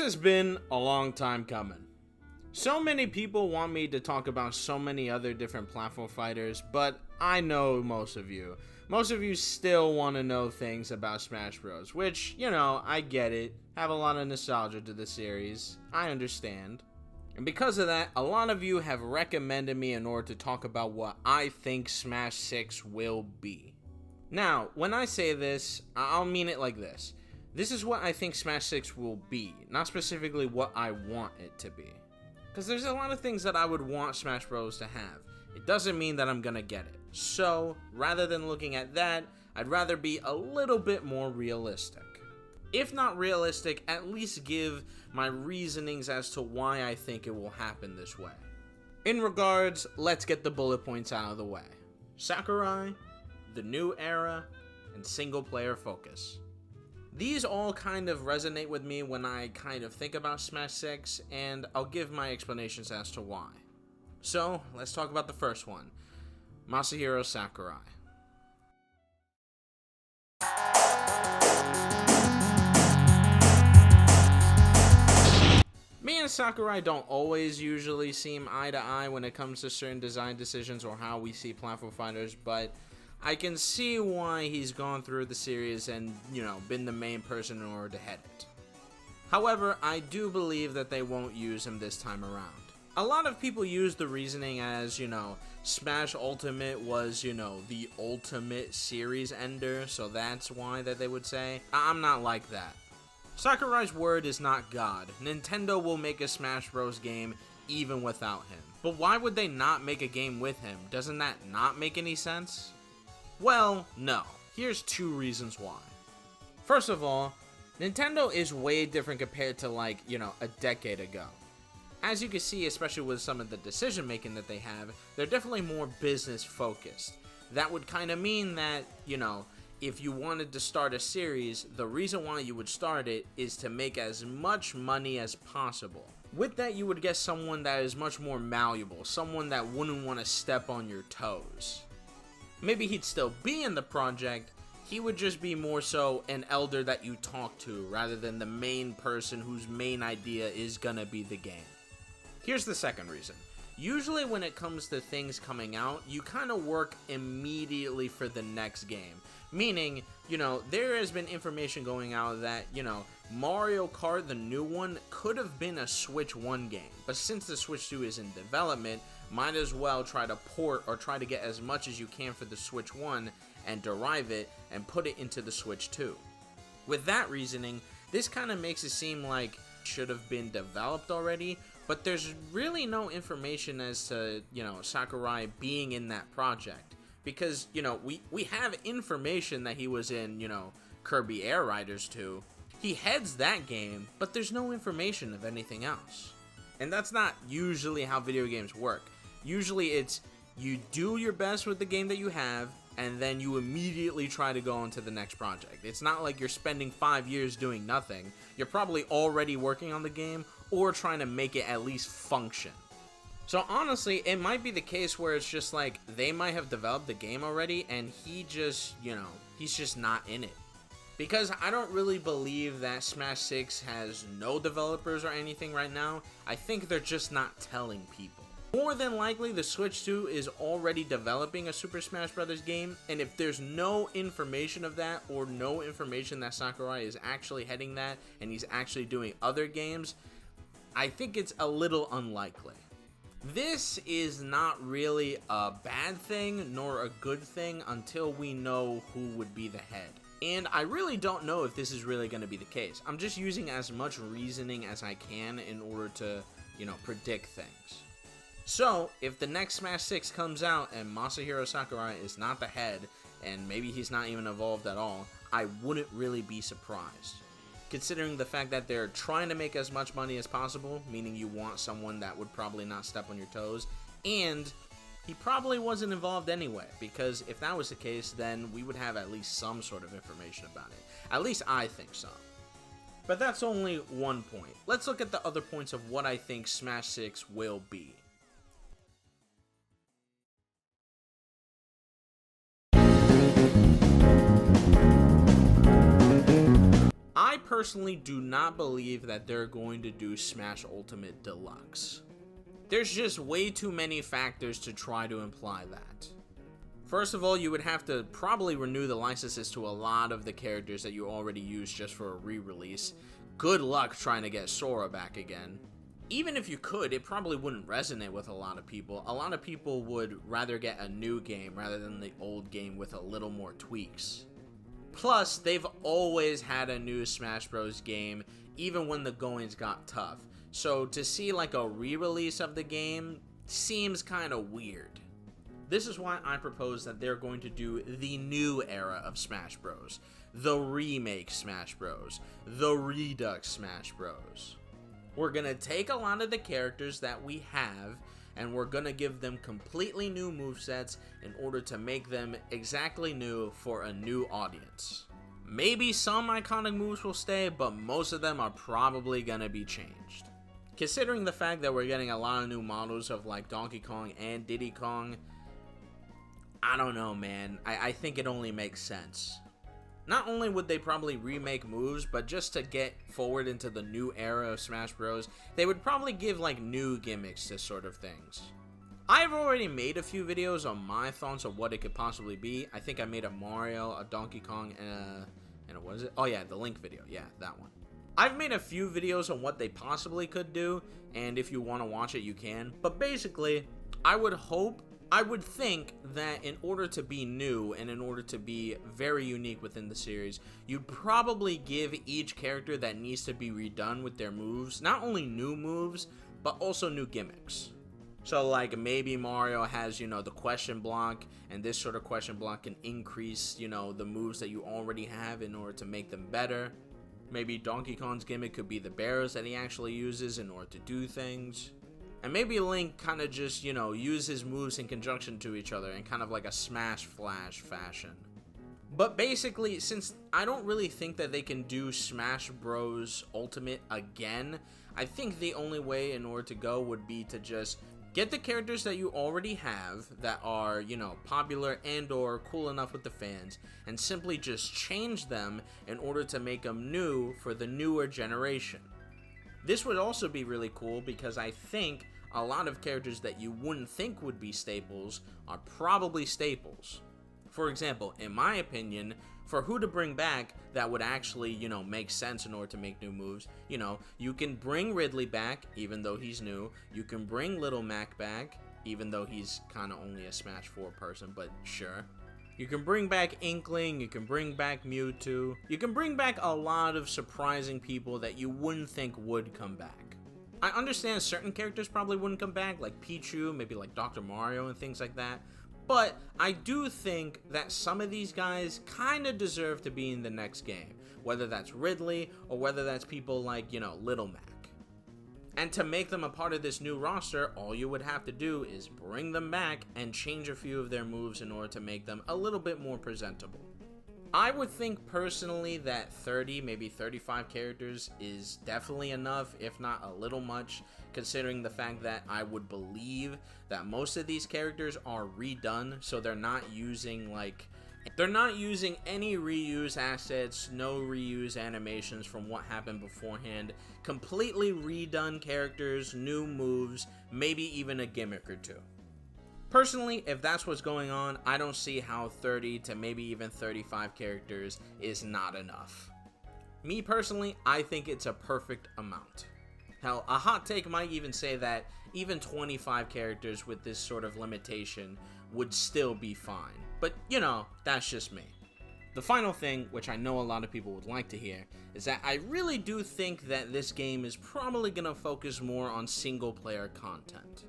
has been a long time coming. So many people want me to talk about so many other different platform fighters, but I know most of you still want to know things about Smash Bros, which, I get it, have a lot of nostalgia to the series, I understand. And because of that, a lot of you have recommended me in order to talk about what I think Smash 6 will be. Now, when I say this, I'll mean it like this. This is what I think Smash 6 will be, not specifically what I want it to be. Because there's a lot of things that I would want Smash Bros to have. It doesn't mean that I'm gonna get it. So, rather than looking at that, I'd rather be a little bit more realistic. If not realistic, at least give my reasonings as to why I think it will happen this way. In regards, let's get the bullet points out of the way. Sakurai, the new era, and single player focus. These all kind of resonate with me when I kind of think about Smash 6, and I'll give my explanations as to why. So, let's talk about the first one, Masahiro Sakurai. Me and Sakurai don't always usually seem eye to eye when it comes to certain design decisions or how we see platform fighters, but I can see why he's gone through the series and, been the main person in order to head it. However, I do believe that they won't use him this time around. A lot of people use the reasoning as, Smash Ultimate was, the ultimate series ender, so that's why that they would say. I'm not like that. Sakurai's word is not God. Nintendo will make a Smash Bros game even without him. But why would they not make a game with him? Doesn't that not make any sense? Well, no. Here's two reasons why. First of all, Nintendo is way different compared to a decade ago. As you can see, especially with some of the decision making that they have, they're definitely more business focused. That would kind of mean that, if you wanted to start a series, the reason why you would start it is to make as much money as possible. With that, you would get someone that is much more malleable, someone that wouldn't want to step on your toes. Maybe he'd still be in the project, he would just be more so an elder that you talk to rather than the main person whose main idea is gonna be the game. Here's the second reason. Usually when it comes to things coming out, you kind of work immediately for the next game. Meaning, there has been information going out that, Mario Kart, the new one, could have been a Switch 1 game. But since the Switch 2 is in development, might as well try to port or try to get as much as you can for the Switch 1 and derive it and put it into the Switch 2. With that reasoning, this kind of makes it seem like it should have been developed already, but there's really no information as to, Sakurai being in that project. Because, we have information that he was in, Kirby Air Riders 2. He heads that game, but there's no information of anything else. And that's not usually how video games work. Usually it's, you do your best with the game that you have, and then you immediately try to go on to the next project. It's not like you're spending 5 years doing nothing. You're probably already working on the game, or trying to make it at least function. So honestly, it might be the case where it's just like, they might have developed the game already, and he just, he's just not in it. Because I don't really believe that Smash 6 has no developers or anything right now. I think they're just not telling people. More than likely, the Switch 2 is already developing a Super Smash Bros. Game, and if there's no information of that, or no information that Sakurai is actually heading that, and he's actually doing other games, I think it's a little unlikely. This is not really a bad thing, nor a good thing, until we know who would be the head. And I really don't know if this is really going to be the case. I'm just using as much reasoning as I can in order to, predict things. So, if the next Smash 6 comes out and Masahiro Sakurai is not the head, and maybe he's not even involved at all, I wouldn't really be surprised. Considering the fact that they're trying to make as much money as possible, meaning you want someone that would probably not step on your toes, and he probably wasn't involved anyway, because if that was the case, then we would have at least some sort of information about it. At least I think so. But that's only one point. Let's look at the other points of what I think Smash 6 will be. I personally do not believe that they're going to do Smash Ultimate Deluxe. There's just way too many factors to try to imply that. First of all, you would have to probably renew the licenses to a lot of the characters that you already used just for a re-release. Good luck trying to get Sora back again. Even if you could, it probably wouldn't resonate with a lot of people. A lot of people would rather get a new game rather than the old game with a little more tweaks. Plus, they've always had a new Smash Bros. Game, even when the goings got tough. So to see like a re-release of the game seems kind of weird. This is why I propose that they're going to do the new era of Smash Bros. The remake Smash Bros. The Redux Smash Bros. We're going to take a lot of the characters that we have, and we're going to give them completely new movesets in order to make them exactly new for a new audience. Maybe some iconic moves will stay, but most of them are probably going to be changed. Considering the fact that we're getting a lot of new models of like Donkey Kong and Diddy Kong, I don't know, man. I think it only makes sense. Not only would they probably remake moves, but just to get forward into the new era of Smash Bros, they would probably give like new gimmicks to sort of things. I've already made a few videos on my thoughts of what it could possibly be. I think I made a Mario, a Donkey Kong, and a what is it? Oh yeah, the Link video. Yeah, that one. I've made a few videos on what they possibly could do, and if you want to watch it, you can. But basically, I would think that in order to be new and in order to be very unique within the series, you'd probably give each character that needs to be redone with their moves, not only new moves, but also new gimmicks. So like maybe Mario has, the question block, and this sort of question block can increase, the moves that you already have in order to make them better. Maybe Donkey Kong's gimmick could be the barrels that he actually uses in order to do things. And maybe Link kind of just, use his moves in conjunction to each other in kind of like a Smash Flash fashion. But basically, since I don't really think that they can do Smash Bros. Ultimate again, I think the only way in order to go would be to just get the characters that you already have that are, popular and or cool enough with the fans, and simply just change them in order to make them new for the newer generation. This would also be really cool because I think a lot of characters that you wouldn't think would be staples are probably staples. For example, in my opinion, for who to bring back that would actually, make sense in order to make new moves, you can bring Ridley back, even though he's new. You can bring Little Mac back, even though he's kind of only a Smash 4 person, but sure. You can bring back Inkling, you can bring back Mewtwo. You can bring back a lot of surprising people that you wouldn't think would come back. I understand certain characters probably wouldn't come back, like Pichu, maybe like Dr. Mario and things like that. But I do think that some of these guys kind of deserve to be in the next game. Whether that's Ridley, or whether that's people like, Little Mac. And to make them a part of this new roster, all you would have to do is bring them back and change a few of their moves in order to make them a little bit more presentable. I would think personally that 30, maybe 35 characters is definitely enough, if not a little much, considering the fact that I would believe that most of these characters are redone, so they're not using any reuse assets, no reuse animations from what happened beforehand, completely redone characters, new moves, maybe even a gimmick or two. Personally, if that's what's going on, I don't see how 30 to maybe even 35 characters is not enough. Me personally, I think it's a perfect amount. Hell, a hot take might even say that even 25 characters with this sort of limitation would still be fine. But, that's just me. The final thing, which I know a lot of people would like to hear, is that I really do think that this game is probably going to focus more on single-player content.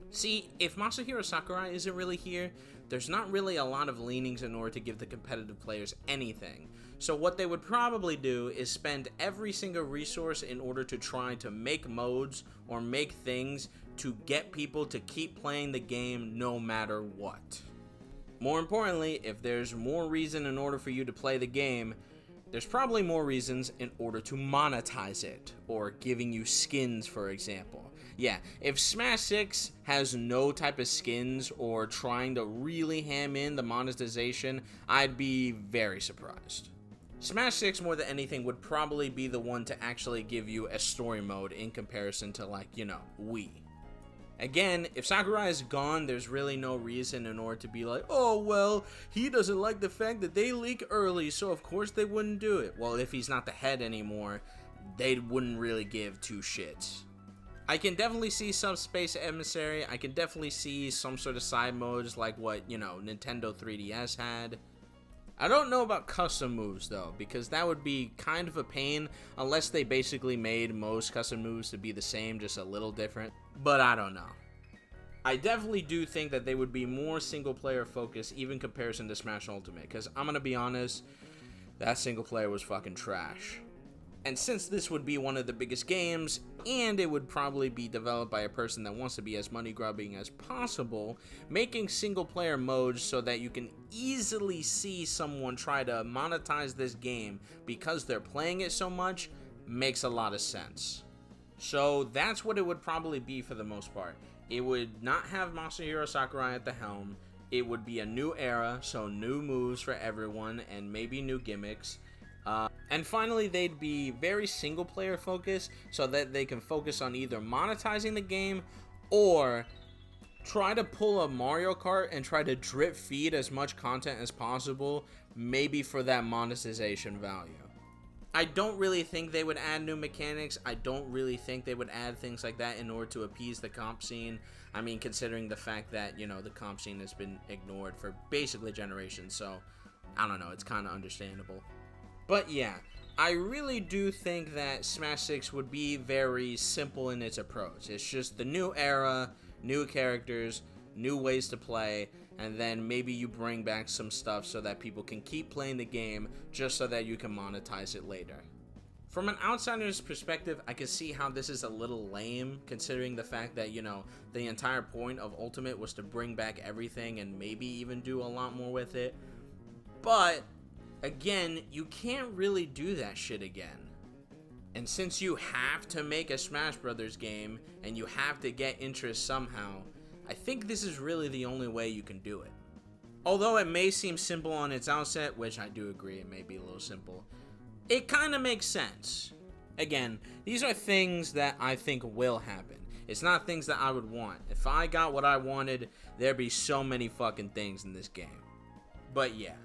See, if Masahiro Sakurai isn't really here, there's not really a lot of leanings in order to give the competitive players anything. So what they would probably do is spend every single resource in order to try to make modes or make things to get people to keep playing the game no matter what. More importantly, if there's more reason in order for you to play the game, there's probably more reasons in order to monetize it, or giving you skins, for example. Yeah, if Smash 6 has no type of skins or trying to really ham in the monetization, I'd be very surprised. Smash 6 more than anything would probably be the one to actually give you a story mode in comparison to, like, you know, Wii. Again, if Sakurai is gone, there's really no reason in order to be like, oh, well, he doesn't like the fact that they leak early, so of course they wouldn't do it. Well, if he's not the head anymore, they wouldn't really give two shits. I can definitely see Subspace Emissary. I can definitely see some sort of side modes like what, you know, Nintendo 3DS had. I don't know about custom moves, though, because that would be kind of a pain unless they basically made most custom moves to be the same, just a little different. But I don't know. I definitely do think that they would be more single-player focused, even comparison to Smash Ultimate, because I'm going to be honest, that single-player was fucking trash. And since this would be one of the biggest games, and it would probably be developed by a person that wants to be as money grubbing as possible, making single player modes so that you can easily see someone try to monetize this game because they're playing it so much makes a lot of sense. So that's what it would probably be for the most part. It would not have Masahiro Sakurai at the helm. It would be a new era, so new moves for everyone and maybe new gimmicks. And finally, they'd be very single player focused so that they can focus on either monetizing the game or try to pull a Mario Kart and try to drip feed as much content as possible, maybe for that monetization value. I don't really think they would add new mechanics. I don't really think they would add things like that in order to appease the comp scene. I mean, considering the fact that, you know, the comp scene has been ignored for basically generations, so I don't know, it's kind of understandable. But yeah, I really do think that Smash 6 would be very simple in its approach. It's just the new era, new characters, new ways to play, and then maybe you bring back some stuff so that people can keep playing the game just so that you can monetize it later. From an outsider's perspective, I can see how this is a little lame, considering the fact that, you know, the entire point of Ultimate was to bring back everything and maybe even do a lot more with it. But again, you can't really do that shit again. And since you have to make a Smash Brothers game and you have to get interest somehow, I think this is really the only way you can do it. Although it may seem simple on its outset, which I do agree it may be a little simple, it kind of makes sense. Again, these are things that I think will happen. It's not things that I would want. If I got what I wanted, there'd be so many fucking things in this game. But yeah.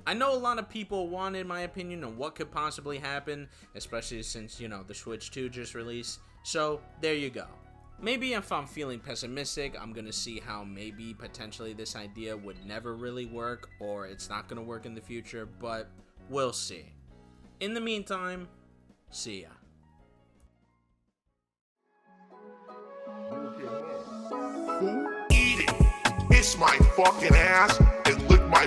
I know a lot of people wanted my opinion on what could possibly happen, especially since, you know, the Switch 2 just released. So, there you go. Maybe if I'm feeling pessimistic, I'm gonna see how maybe potentially this idea would never really work, or it's not gonna work in the future, but we'll see. In the meantime, see ya. Eat it. Kiss my fucking ass and lick my